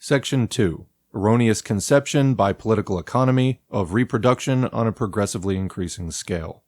Section 2. Erroneous conception by political economy of reproduction on a progressively increasing scale.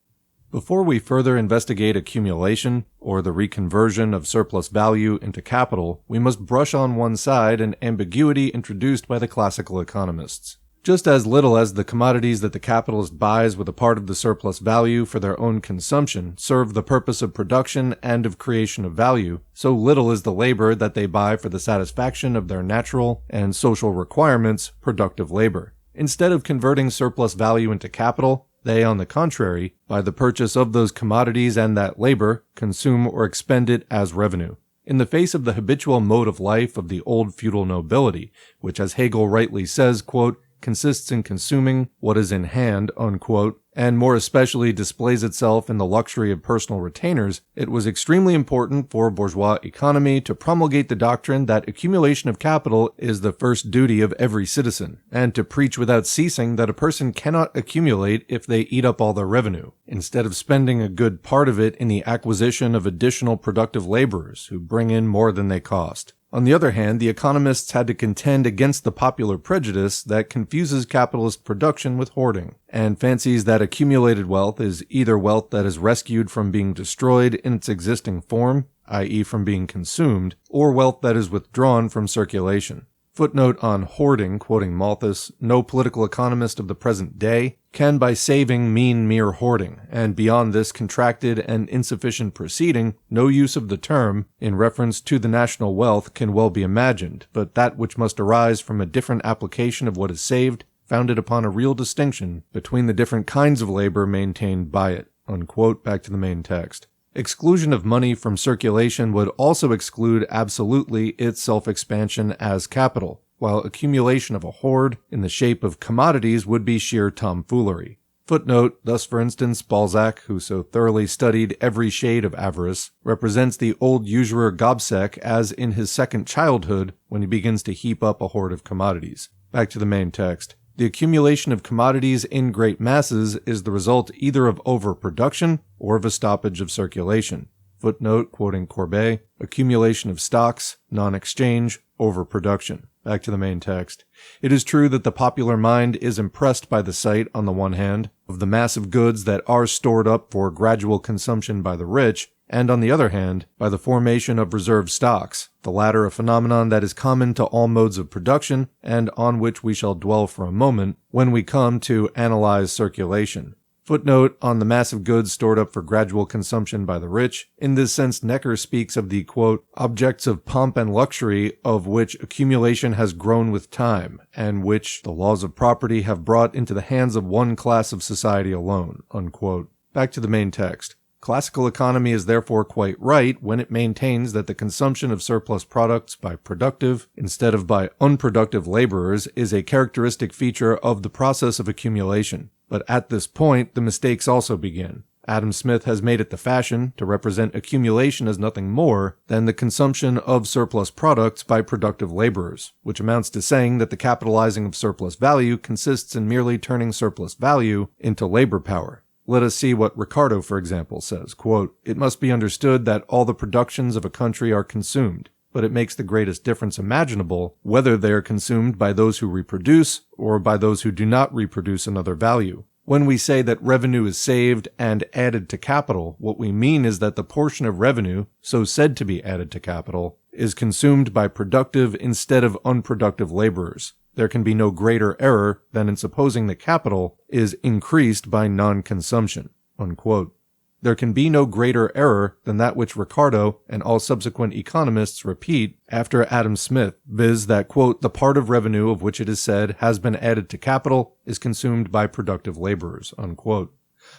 Before we further investigate accumulation, or the reconversion of surplus value into capital, we must brush on one side an ambiguity introduced by the classical economists. Just as little as the commodities that the capitalist buys with a part of the surplus value for their own consumption serve the purpose of production and of creation of value, so little is the labor that they buy for the satisfaction of their natural and social requirements productive labor. Instead of converting surplus value into capital, they, on the contrary, by the purchase of those commodities and that labor, consume or expend it as revenue. In the face of the habitual mode of life of the old feudal nobility, which, as Hegel rightly says, quote, consists in consuming what is in hand, unquote, and more especially displays itself in the luxury of personal retainers, it was extremely important for bourgeois economy to promulgate the doctrine that accumulation of capital is the first duty of every citizen, and to preach without ceasing that a person cannot accumulate if they eat up all their revenue, instead of spending a good part of it in the acquisition of additional productive laborers who bring in more than they cost. On the other hand, the economists had to contend against the popular prejudice that confuses capitalist production with hoarding, and fancies that accumulated wealth is either wealth that is rescued from being destroyed in its existing form, i.e. from being consumed, or wealth that is withdrawn from circulation. Footnote on hoarding, quoting Malthus, no political economist of the present day can by saving mean mere hoarding, and beyond this contracted and insufficient proceeding, no use of the term, in reference to the national wealth, can well be imagined, but that which must arise from a different application of what is saved, founded upon a real distinction between the different kinds of labor maintained by it. Unquote, back to the main text. Exclusion of money from circulation would also exclude absolutely its self-expansion as capital, while accumulation of a hoard in the shape of commodities would be sheer tomfoolery. Footnote, thus for instance, Balzac, who so thoroughly studied every shade of avarice, represents the old usurer Gobseck as in his second childhood when he begins to heap up a hoard of commodities. Back to the main text. The accumulation of commodities in great masses is the result either of overproduction or of a stoppage of circulation. Footnote, quoting Courbet, accumulation of stocks, non-exchange, overproduction. Back to the main text. It is true that the popular mind is impressed by the sight, on the one hand, of the mass of goods that are stored up for gradual consumption by the rich, and on the other hand, by the formation of reserve stocks, the latter a phenomenon that is common to all modes of production, and on which we shall dwell for a moment when we come to analyze circulation. Footnote on the mass of goods stored up for gradual consumption by the rich. In this sense, Necker speaks of the, quote, objects of pomp and luxury of which accumulation has grown with time, and which the laws of property have brought into the hands of one class of society alone, unquote. Back to the main text. Classical economy is therefore quite right when it maintains that the consumption of surplus products by productive instead of by unproductive laborers is a characteristic feature of the process of accumulation. But at this point, the mistakes also begin. Adam Smith has made it the fashion to represent accumulation as nothing more than the consumption of surplus products by productive laborers, which amounts to saying that the capitalizing of surplus value consists in merely turning surplus value into labor power. Let us see what Ricardo, for example, says, quote, it must be understood that all the productions of a country are consumed, but it makes the greatest difference imaginable whether they are consumed by those who reproduce or by those who do not reproduce another value. When we say that revenue is saved and added to capital, what we mean is that the portion of revenue, so said to be added to capital, is consumed by productive instead of unproductive laborers. There can be no greater error than in supposing that capital is increased by non-consumption, unquote. There can be no greater error than that which Ricardo and all subsequent economists repeat after Adam Smith, viz. That, quote, the part of revenue of which it is said has been added to capital is consumed by productive laborers, unquote.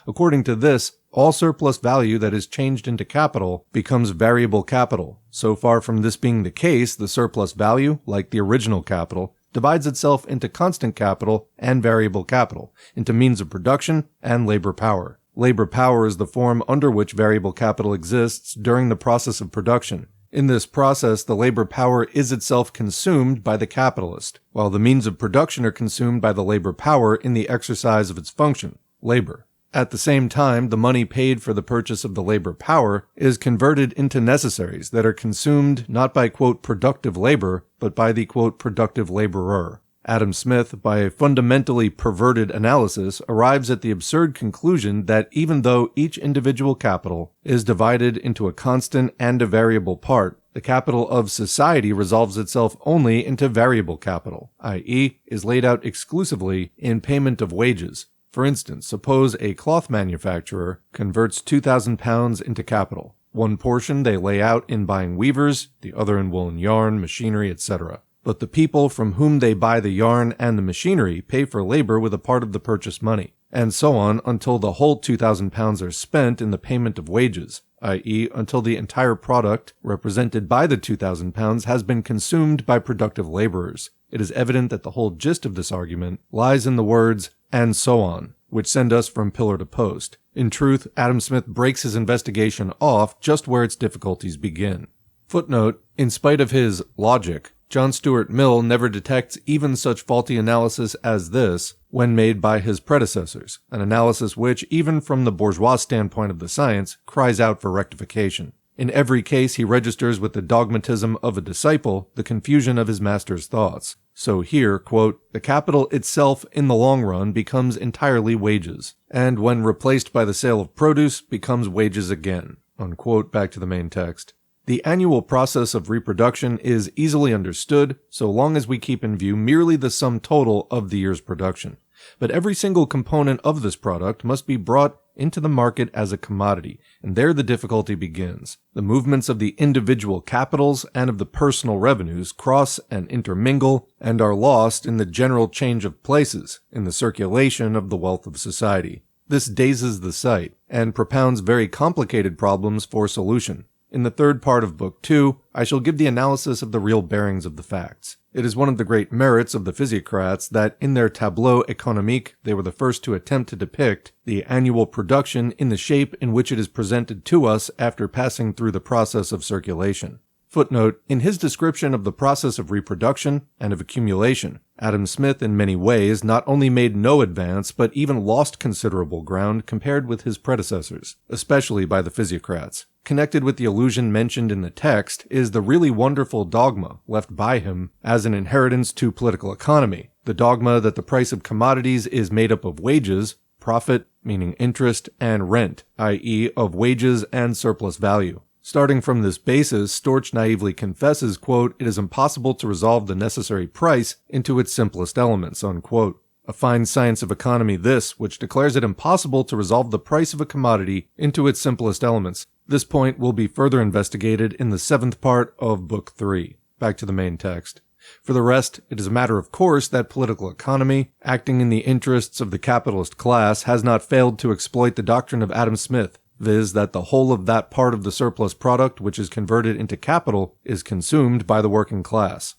According to this, all surplus value that is changed into capital becomes variable capital. So far from this being the case, the surplus value, like the original capital, divides itself into constant capital and variable capital, into means of production and labor power. Labor power is the form under which variable capital exists during the process of production. In this process, the labor power is itself consumed by the capitalist, while the means of production are consumed by the labor power in the exercise of its function, labor. At the same time, the money paid for the purchase of the labor power is converted into necessaries that are consumed not by, quote, productive labor, but by the, quote, productive laborer. Adam Smith, by a fundamentally perverted analysis, arrives at the absurd conclusion that even though each individual capital is divided into a constant and a variable part, the capital of society resolves itself only into variable capital, i.e., is laid out exclusively in payment of wages. For instance, suppose a cloth manufacturer converts 2,000 pounds into capital. One portion they lay out in buying weavers, the other in woolen yarn, machinery, etc. But the people from whom they buy the yarn and the machinery pay for labor with a part of the purchase money, and so on until the whole 2,000 pounds are spent in the payment of wages, i.e., until the entire product represented by the 2,000 pounds has been consumed by productive laborers. It is evident that the whole gist of this argument lies in the words, "and so on," which send us from pillar to post. In truth, Adam Smith breaks his investigation off just where its difficulties begin. Footnote, in spite of his logic, John Stuart Mill never detects even such faulty analysis as this when made by his predecessors, an analysis which, even from the bourgeois standpoint of the science, cries out for rectification. In every case he registers with the dogmatism of a disciple the confusion of his master's thoughts. So here, quote, "The capital itself in the long run becomes entirely wages, and when replaced by the sale of produce becomes wages again," unquote, back to the main text. The annual process of reproduction is easily understood so long as we keep in view merely the sum total of the year's production. But every single component of this product must be brought into the market as a commodity, and there the difficulty begins. The movements of the individual capitals and of the personal revenues cross and intermingle and are lost in the general change of places, in the circulation of the wealth of society. This dazes the sight, and propounds very complicated problems for solution. In the third part of Book 2, I shall give the analysis of the real bearings of the facts. It is one of the great merits of the physiocrats that in their tableau économique they were the first to attempt to depict the annual production in the shape in which it is presented to us after passing through the process of circulation. Footnote, in his description of the process of reproduction and of accumulation, Adam Smith in many ways not only made no advance but even lost considerable ground compared with his predecessors, especially by the physiocrats. Connected with the illusion mentioned in the text is the really wonderful dogma left by him as an inheritance to political economy, the dogma that the price of commodities is made up of wages, profit, meaning interest, and rent, i.e. of wages and surplus value. Starting from this basis, Storch naively confesses, quote, "It is impossible to resolve the necessary price into its simplest elements," unquote. A fine science of economy this, which declares it impossible to resolve the price of a commodity into its simplest elements. This point will be further investigated in the 7th part of Book 3. Back to the main text. For the rest, it is a matter of course that political economy, acting in the interests of the capitalist class, has not failed to exploit the doctrine of Adam Smith, viz. That the whole of that part of the surplus product which is converted into capital is consumed by the working class.